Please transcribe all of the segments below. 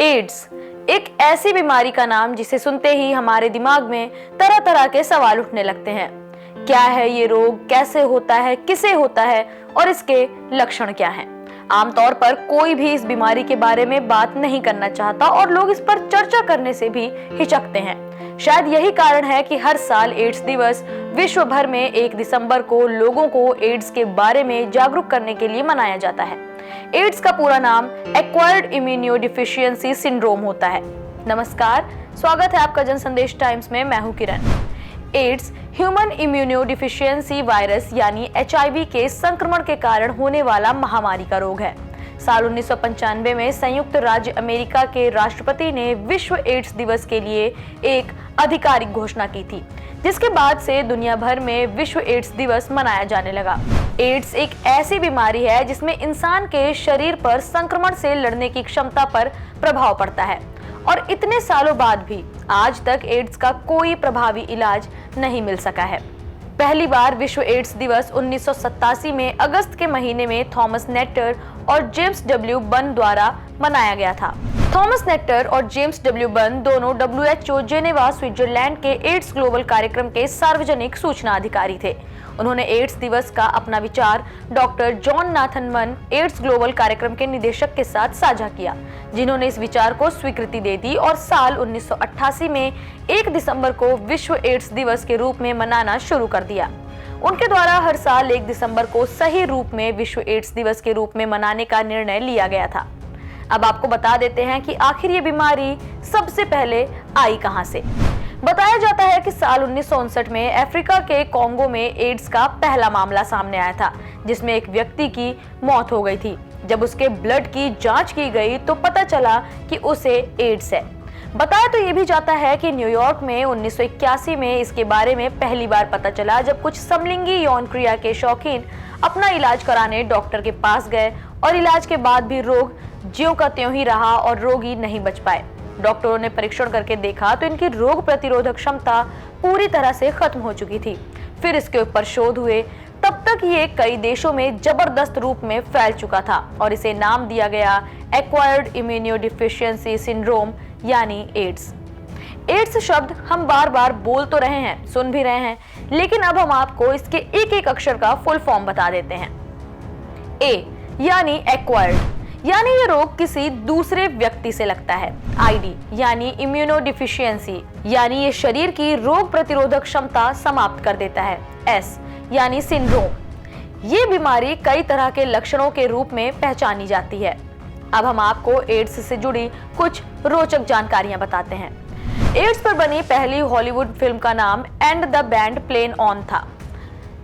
Ads एक ऐसी बीमारी का नाम जिसे सुनते ही हमारे दिमाग में तरह तरह के सवाल उठने लगते हैं। क्या है ये रोग, कैसे होता है, किसे होता है और इसके लक्षण क्या हैं? आमतौर पर कोई भी इस बीमारी के बारे में बात नहीं करना चाहता और लोग इस पर चर्चा करने से भी हिचकते हैं। शायद यही कारण है कि हर साल एड्स दिवस विश्व भर में 1 दिसंबर को लोगों को एड्स के बारे में जागरूक करने के लिए मनाया जाता है। एड्स का पूरा नाम एक्वायर्ड इम्यूनोडेफिशिएंसी सिंड्रोम होता है। नमस्कार, स्वागत है आपका जन संदेश टाइम्स में। मैं हूं किरण। एड्स ह्यूमन इम्यूनोडेफिशिएंसी वायरस यानी HIV के संक्रमण के कारण होने वाला महामारी का रोग है। साल 1995 में संयुक्त राज्य अमेरिका के राष्ट्रपति ने विश्व एड्स दिवस के लिए एक आधिकारिक घोषणा की थी, जिसके बाद से दुनिया भर में विश्व एड्स दिवस मनाया जाने लगा। एड्स एक ऐसी बीमारी है जिसमें इंसान के शरीर पर संक्रमण से लड़ने की क्षमता पर प्रभाव पड़ता है और इतने सालों बाद भी आज तक एड्स का कोई प्रभावी इलाज नहीं मिल सका है। पहली बार विश्व एड्स दिवस 1987 में अगस्त के महीने में थॉमस नेटर और जेम्स डब्ल्यू बर्न द्वारा मनाया गया था। थॉमस नेटर और जेम्स डब्ल्यू बर्न दोनों WHO जेनेवा स्विट्जरलैंड के एड्स ग्लोबल कार्यक्रम के सार्वजनिक सूचना अधिकारी थे। उन्होंने एड्स दिवस का अपना विचार डॉक्टर जॉन नाथन मन, एड्स ग्लोबल कार्यक्रम के निदेशक के साथ साझा किया, जिन्होंने इस विचार को स्वीकृति दे दी और साल 1988 में 1 दिसंबर को विश्व एड्स दिवस के रूप में मनाना शुरू कर दिया। उनके द्वारा हर साल 1 दिसंबर को सही रूप में विश्व एड्स दिवस के रूप में मनाने का निर्णय लिया गया था। अब आपको बता देते हैं कि आखिर ये बीमारी सबसे पहले आई कहां से। बताया जाता है कि साल 1959 में अफ्रीका के कोंगो में एड्स का पहला मामला सामने आया था, जिसमें एक व्यक्ति की मौत हो गई थी। जब उसके ब्लड की जांच की गई तो पता चला कि उसे एड्स है। बताया तो ये भी जाता है कि न्यूयॉर्क में 1981 में इसके बारे में पहली बार पता चला, जब कुछ समलिंगी यौन क्रिया के शौकीन अपना इलाज कराने डॉक्टर के पास गए और इलाज के बाद भी रोग ज्यों का त्यों ही रहा और रोगी नहीं बच पाए। डॉक्टरों ने परीक्षण करके देखा तो इनकी रोग प्रतिरोधक क्षमता पूरी तरह से खत्म हो चुकी थी। फिर इसके ऊपर शोध हुए, तब तक ये कई देशों में जबरदस्त रूप में फैल चुका था और इसे नाम दिया गया एक्वायर्ड इम्यूनोडेफिशिएंसी सिंड्रोम यानी एड्स। एड्स शब्द हम बार बार बोल तो रहे हैं, सुन भी रहे हैं, लेकिन अब हम आपको इसके एक एक अक्षर का फुल फॉर्म बता देते हैं। ए यानी एक्वायर्ड, यानी ये रोग किसी दूसरे व्यक्ति से लगता है। ID यानी इम्यूनोडेफिशिएंसी, यानी ये शरीर की रोग प्रतिरोधक क्षमता समाप्त कर देता है। S यानी सिंड्रोम, ये बीमारी कई तरह के लक्षणों के रूप में पहचानी जाती है। अब हम आपको एड्स से जुड़ी कुछ रोचक जानकारियां बताते हैं। एड्स पर बनी पहली हॉलीवुड फिल्म का नाम and the band played on था।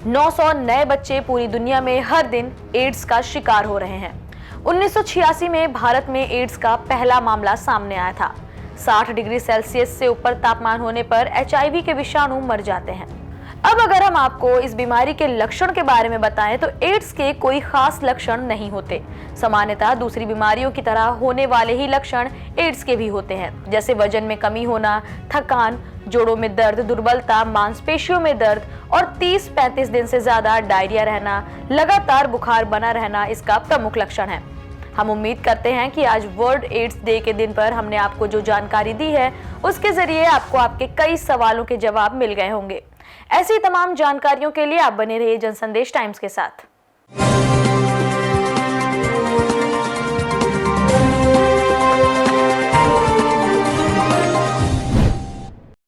900 नए बच्चे पूरी दुनिया में हर दिन एड्स का शिकार हो रहे हैं। 1986 में भारत में एड्स का पहला मामला सामने आया था। 60 डिग्री सेल्सियस से ऊपर तापमान होने पर HIV के विषाणु मर जाते हैं। अब अगर हम आपको इस बीमारी के लक्षण के बारे में बताएं तो एड्स के कोई खास लक्षण नहीं होते। सामान्यतः दूसरी बीमारियों की तरह होने वाले ही लक्षण एड्स के भी होते हैं, जैसे वजन में कमी होना, थकान, जोड़ों में दर्द, दुर्बलता, मांसपेशियों में दर्द और 30-35 दिन से ज्यादा डायरिया रहना, लगातार बुखार बना रहना इसका प्रमुख लक्षण है। हम उम्मीद करते हैं कि आज वर्ल्ड एड्स डे के दिन पर हमने आपको जो जानकारी दी है उसके जरिए आपको आपके कई सवालों के जवाब मिल गए होंगे। ऐसी तमाम जानकारियों के लिए आप बने रहिए जनसंदेश टाइम्स के साथ।